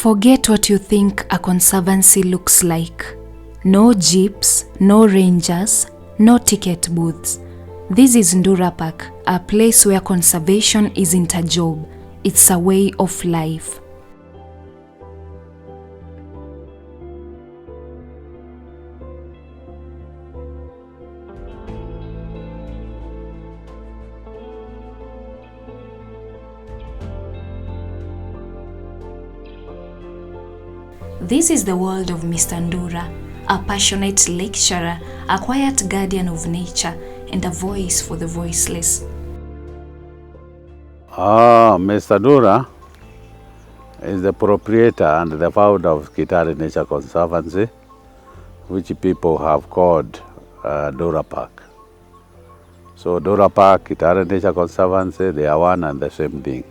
Forget what you think a conservancy looks like. No jeeps, no rangers, no ticket booths. This is Durapak, a place where conservation isn't a job, it's a way of life. This is the world of Mr. Ndura, a passionate lecturer, a quiet guardian of nature, and a voice for the voiceless. Mr. Ndura is the proprietor and the founder of Kitale Nature Conservancy, which people have called Durapak. So Durapak, Kitale Nature Conservancy, they are one and the same thing.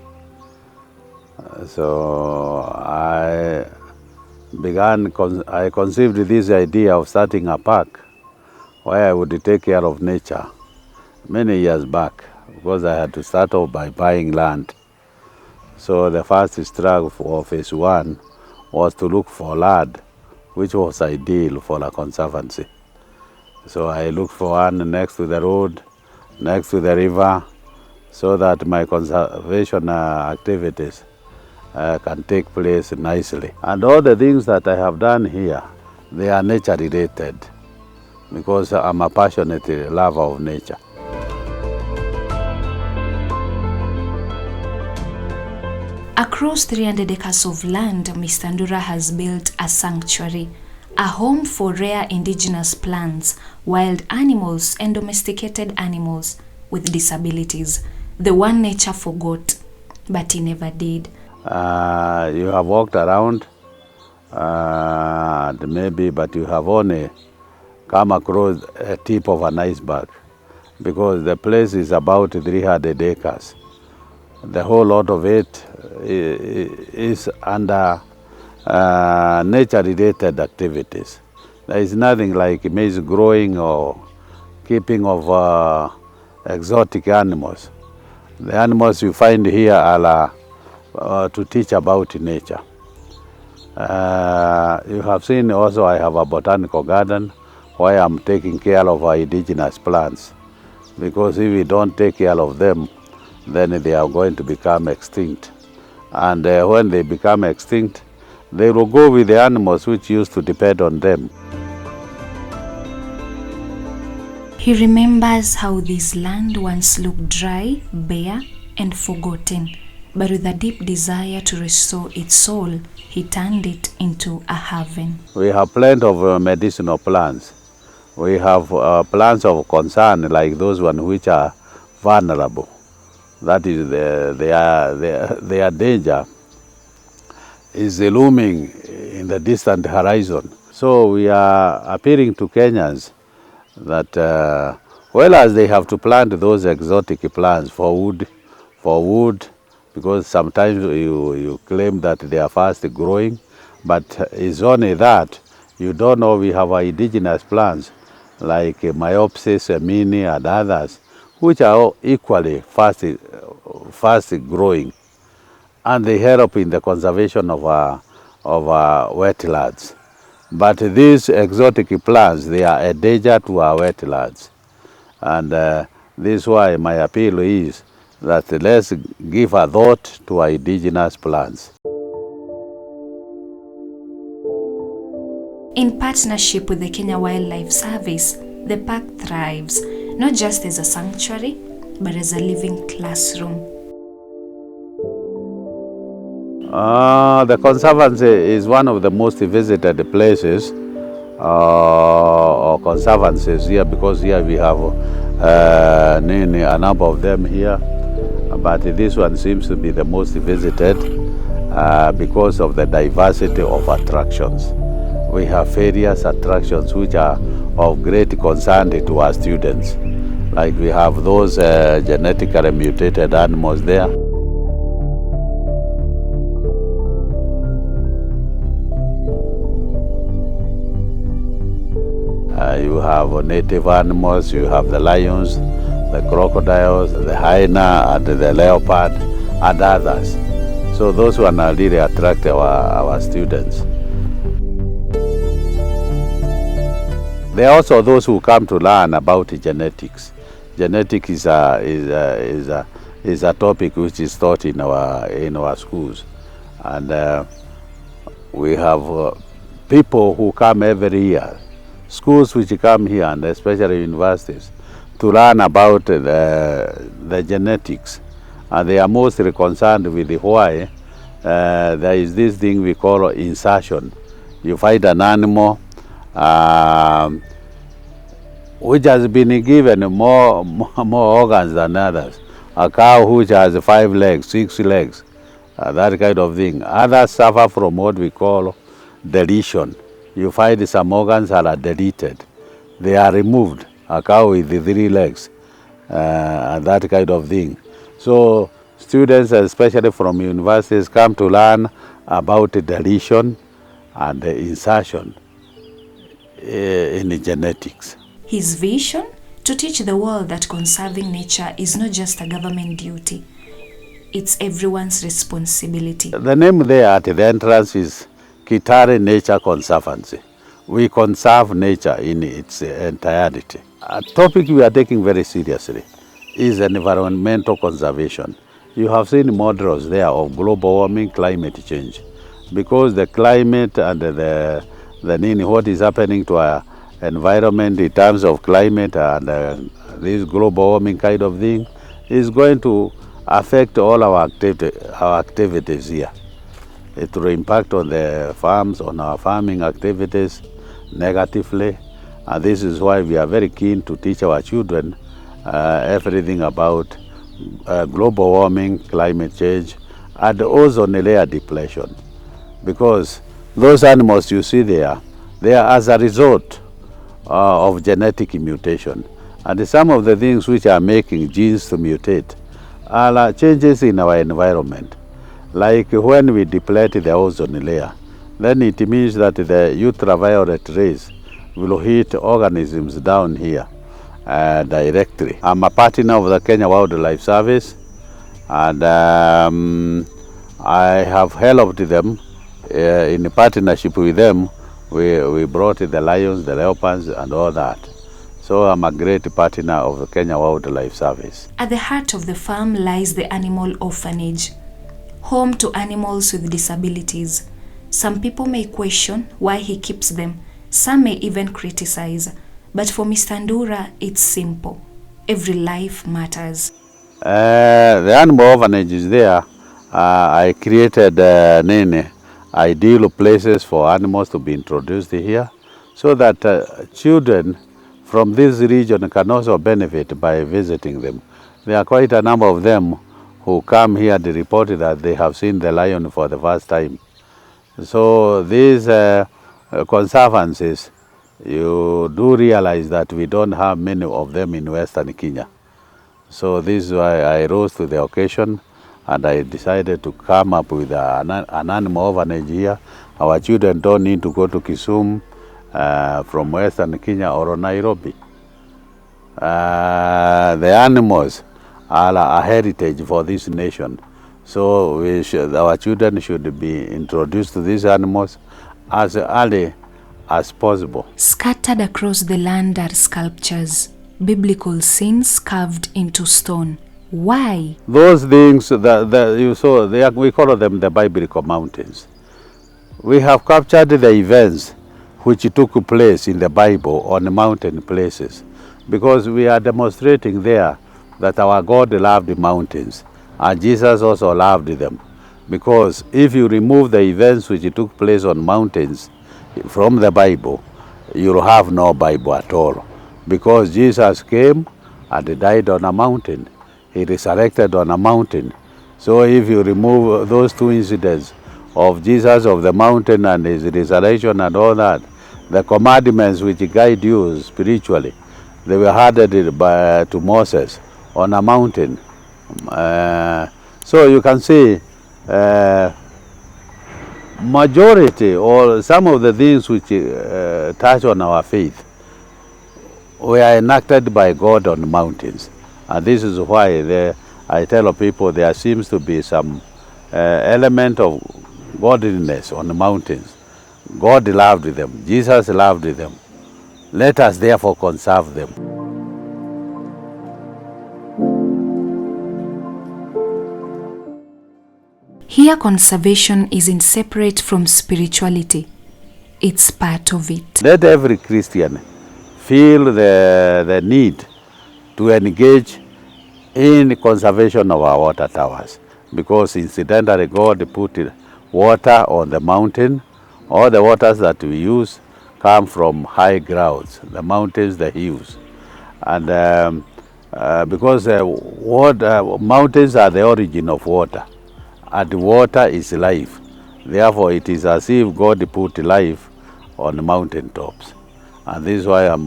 I conceived this idea of starting a park where I would take care of nature many years back, because I had to start off by buying land. So the first struggle for phase one was to look for land which was ideal for a conservancy. So I looked for one next to the road, next to the river, so that my conservation activities can take place nicely. And all the things that I have done here, they are nature related, because I'm a passionate lover of nature. Across 300 acres of land, Mr. Ndura has built a sanctuary, a home for rare indigenous plants, wild animals, and domesticated animals with disabilities. The one nature forgot, but he never did. You have walked around, maybe, but you have only come across a tip of an iceberg, because the place is about 300 acres. The whole lot of it is under nature-related activities. There is nothing like maize growing or keeping of exotic animals. The animals you find here are to teach about nature. You have seen also I have a botanical garden where I'm taking care of our indigenous plants, because if we don't take care of them, then they are going to become extinct. And when they become extinct, they will go with the animals which used to depend on them. He remembers how this land once looked dry, bare, and forgotten. But with a deep desire to restore its soul, he turned it into a haven. We have plenty of medicinal plants. We have plants of concern, like those ones which are vulnerable. That is, their danger is looming in the distant horizon. So we are appealing to Kenyans that, well, as they have to plant those exotic plants for wood, because sometimes you claim that they are fast growing, but it's only that. You don't know we have our indigenous plants like myopsis, mini, and others, which are equally fast growing, and they help in the conservation of our wetlands. But these exotic plants, they are a danger to our wetlands, and this is why my appeal is that let's give a thought to our indigenous plants. In partnership with the Kenya Wildlife Service, the park thrives, not just as a sanctuary, but as a living classroom. The Conservancy is one of the most visited places or conservancies here, because here we have a number of them here. But this one seems to be the most visited because of the diversity of attractions. We have various attractions which are of great concern to our students. Like we have those genetically mutated animals there. You have native animals, you have the lions, the crocodiles, the hyena, and the leopard, and others. So those one really attract our students. There are also those who come to learn about genetics. Genetics is a topic which is taught in our schools, and we have people who come every year, schools which come here, and especially universities, to learn about the genetics, and they are mostly concerned with the why. There is this thing we call insertion. You find an animal which has been given more organs than others. A cow which has 5 legs, 6 legs, that kind of thing. Others suffer from what we call deletion. You find some organs are deleted. They are removed. A cow with the 3 legs, and that kind of thing. So students, especially from universities, come to learn about deletion and insertion in genetics. His vision? To teach the world that conserving nature is not just a government duty, it's everyone's responsibility. The name there at the entrance is Kitale Nature Conservancy. We conserve nature in its entirety. A topic we are taking very seriously is environmental conservation. You have seen models there of global warming, climate change. Because the climate and what is happening to our environment in terms of climate and this global warming kind of thing is going to affect all our activities here. It will impact on the farms, on our farming activities negatively, and this is why we are very keen to teach our children everything about global warming, climate change, and ozone layer depletion. Because those animals you see there, they are as a result of genetic mutation. And some of the things which are making genes to mutate are changes in our environment. Like when we deplete the ozone layer, then it means that the ultraviolet rays will hit organisms down here directly. I'm a partner of the Kenya Wildlife Service, and I have helped them in partnership with them. We brought the lions, the leopards, and all that. So I'm a great partner of the Kenya Wildlife Service. At the heart of the farm lies the animal orphanage, home to animals with disabilities. Some people may question why he keeps them. Some may even criticize. But for Mr. Ndura, it's simple. Every life matters. The animal orphanage is there. I created ideal places for animals to be introduced here, so that children from this region can also benefit by visiting them. There are quite a number of them who come here and report that they have seen the lion for the first time. So these conservancies, you do realize that we don't have many of them in Western Kenya. So this is why I rose to the occasion, and I decided to come up with an animal orphanage here. Our children don't need to go to Kisumu from Western Kenya or Nairobi. The animals are a heritage for this nation. So our children should be introduced to these animals as early as possible. Scattered across the land are sculptures, biblical scenes carved into stone. Why? Those things that you saw, we call them the biblical mountains. We have captured the events which took place in the Bible on mountain places, because we are demonstrating there that our God loved the mountains, and Jesus also loved them. Because if you remove the events which took place on mountains from the Bible, you'll have no Bible at all. Because Jesus came and died on a mountain. He resurrected on a mountain. So if you remove those two incidents of Jesus of the mountain and his resurrection and all that, the commandments which guide you spiritually, they were handed to Moses on a mountain. So you can see majority or some of the things which touch on our faith were enacted by God on mountains. And this is why I tell people there seems to be some element of godliness on the mountains. God loved them. Jesus loved them. Let us therefore conserve them. Here conservation is inseparate from spirituality. It's part of it. Let every Christian feel the need to engage in conservation of our water towers, because incidentally God put water on the mountain. All the waters that we use come from high grounds, the mountains, the hills. And because mountains are the origin of water, and water is life. Therefore, it is as if God put life on the mountain tops. And this is why I'm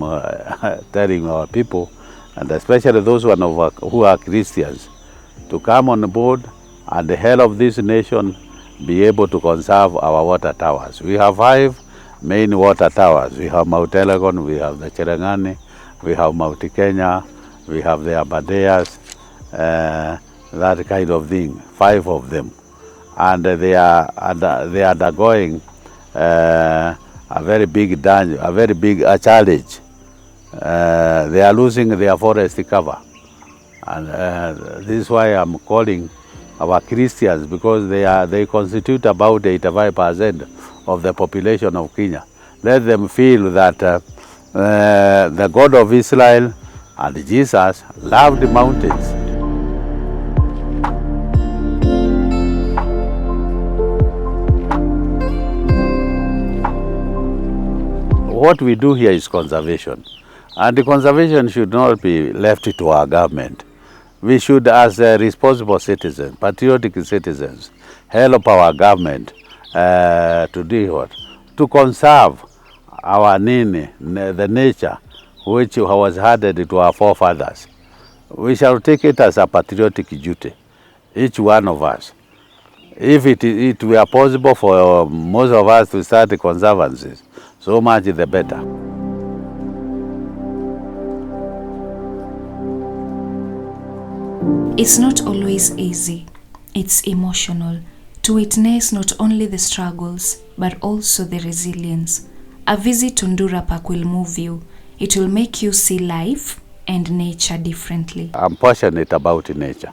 telling our people, and especially those who are Christians, to come on board and help this nation be able to conserve our water towers. We have 5 main water towers. We have Mount Elgon, we have the Cherangani, we have Mount Kenya, we have the Abadeas, that kind of thing, 5 of them. And they are undergoing a very big danger, a very big challenge. They are losing their forest cover. And this is why I'm calling our Christians, because they constitute about 85% of the population of Kenya. Let them feel that the God of Israel and Jesus loved the mountains. What we do here is conservation, and the conservation should not be left to our government. We should, as responsible citizens, patriotic citizens, help our government to do what? To conserve our the nature which was handed to our forefathers. We shall take it as a patriotic duty, each one of us. If it were possible for most of us to start the conservancies, so much the better. It's not always easy. It's emotional to witness not only the struggles, but also the resilience. A visit to Durapak will move you. It will make you see life and nature differently. I'm passionate about nature.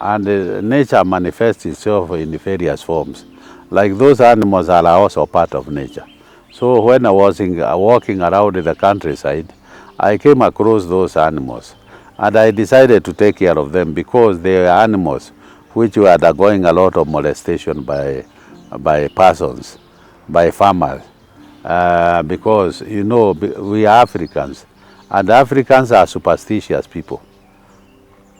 And nature manifests itself in various forms. Like those animals are also part of nature. So when I was walking around the countryside, I came across those animals. And I decided to take care of them, because they are animals which were undergoing a lot of molestation by persons, by farmers. Because, you know, we are Africans, and Africans are superstitious people.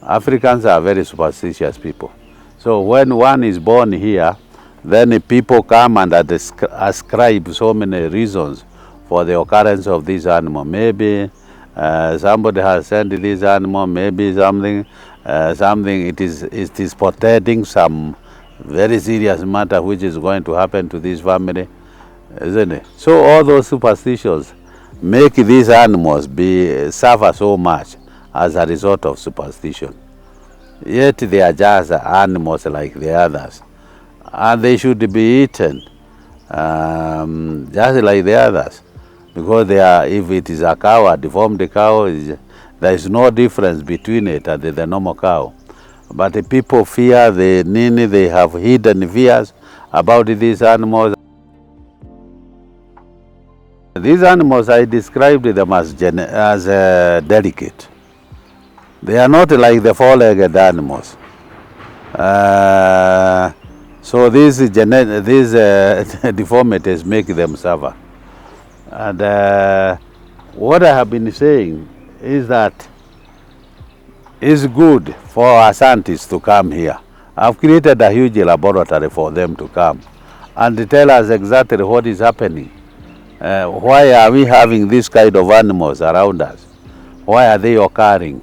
Africans are very superstitious people. So when one is born here, then people come and ascribe so many reasons for the occurrence of this animal. Maybe somebody has sent this animal, maybe something it is portending some very serious matter which is going to happen to this family, isn't it? So all those superstitions make these animals suffer so much as a result of superstition. Yet they are just animals like the others, and they should be eaten just like the others, because they are, if it is a cow, a deformed cow, there is no difference between it and the normal cow. But the people fear they have hidden fears about these animals. These animals, I described them as delicate. They are not like the 4-legged animals. So these deformities make them suffer. And what I have been saying is that it's good for our scientists to come here. I've created a huge laboratory for them to come and to tell us exactly what is happening. Why are we having this kind of animals around us? Why are they occurring?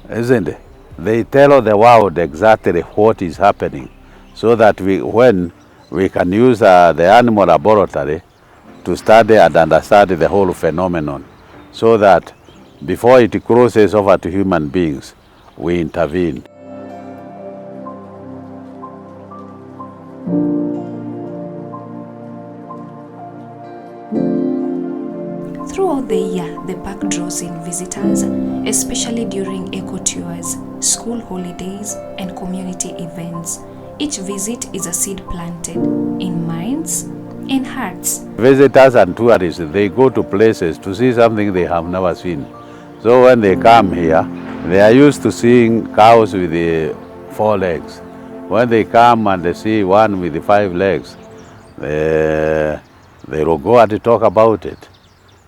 Isn't it? They tell the world exactly what is happening, so that when we can use the animal laboratory to study and understand the whole phenomenon, so that before it crosses over to human beings, we intervene. draws in visitors, especially during eco tours, school holidays, and community events. Each visit is a seed planted in minds, in hearts. Visitors and tourists, they go to places to see something they have never seen. So when they come here, they are used to seeing cows with the 4 legs. When they come and they see one with the 5 legs, they will go and talk about it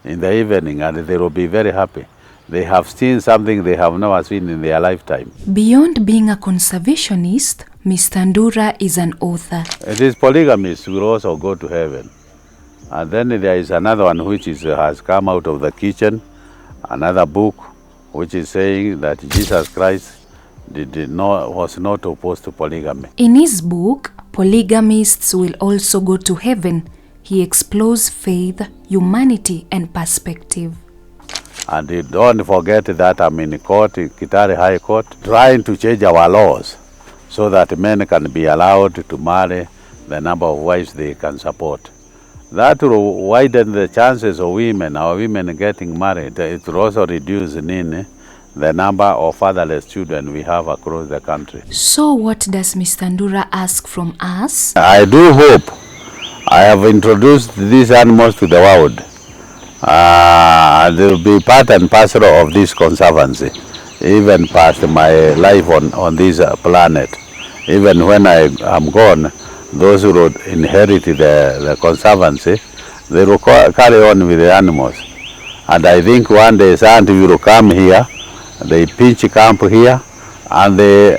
in the evening, and they will be very happy. They have seen something they have never seen in their lifetime. Beyond being a conservationist, Mr. Ndura is an author. These polygamists will also go to heaven. And then there is another one which has come out of the kitchen, another book which is saying that Jesus Christ was not opposed to polygamy. In his book, Polygamists Will Also Go to Heaven, he explores faith, humanity, and perspective. And don't forget that I'm in court, in Kitale High Court, trying to change our laws so that men can be allowed to marry the number of wives they can support. That will widen the chances of our women getting married. It will also reduce the number of fatherless children we have across the country. So what does Mr. Ndura ask from us? I do hope I have introduced these animals to the world. They will be part and parcel of this conservancy, even past my life on this planet. Even when I am gone, those who will inherit the conservancy, they will carry on with the animals. And I think one day scientists will come here, they pitch camp here, and they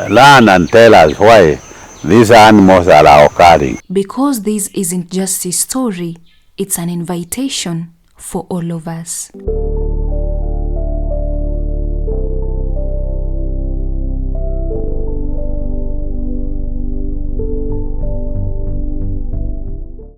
learn and tell us why these animals are occurring. Because this isn't just a story, it's an invitation for all of us.